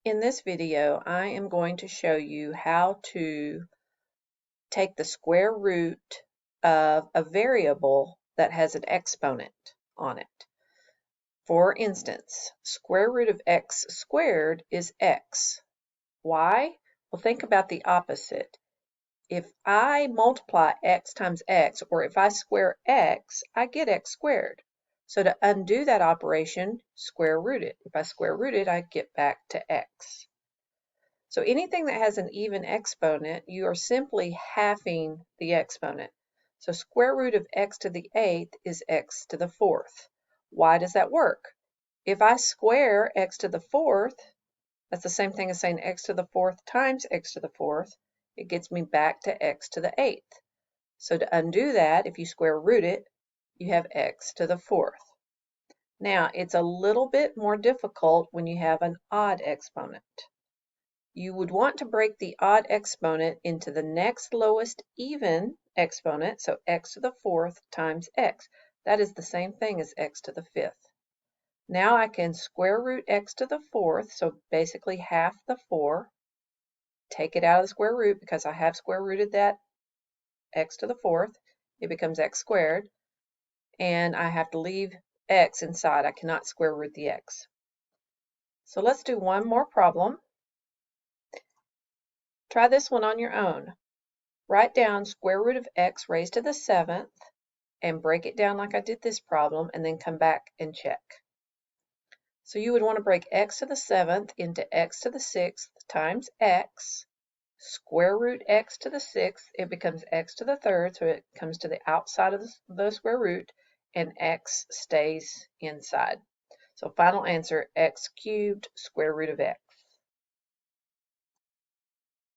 In this video, I am going to show you how to take the square root of a variable that has an exponent on it. For instance, square root of x squared is x. Why? Well, think about the opposite. If I multiply x times x, or if I square x, I get x squared. So to undo that operation, square root it. If I square root it, I get back to x. So anything that has an even exponent, you are simply halving the exponent. So square root of x to the 8th is x to the 4th. Why does that work? If I square x to the 4th, that's the same thing as saying x to the 4th times x to the 4th. It gets me back to x to the 8th. So to undo that, if you square root it, you have x to the 4th. Now, it's a little bit more difficult when you have an odd exponent. You would want to break the odd exponent into the next lowest even exponent, so x to the 4th times x. That is the same thing as x to the 5th. Now I can square root x to the 4th, so basically half the 4. Take it out of the square root because I have square rooted that x to the 4th. It becomes x squared, and I have to leave x inside. I cannot square root the x. So let's do one more problem. Try this one on your own. Write down square root of x raised to the 7th and break it down like I did this problem, and then come back and check. So you would want to break x to the 7th into x to the 6th times x, square root x to the 6th, it becomes x to the 3rd, so it comes to the outside of the square root, and x stays inside. So final answer, x cubed square root of x.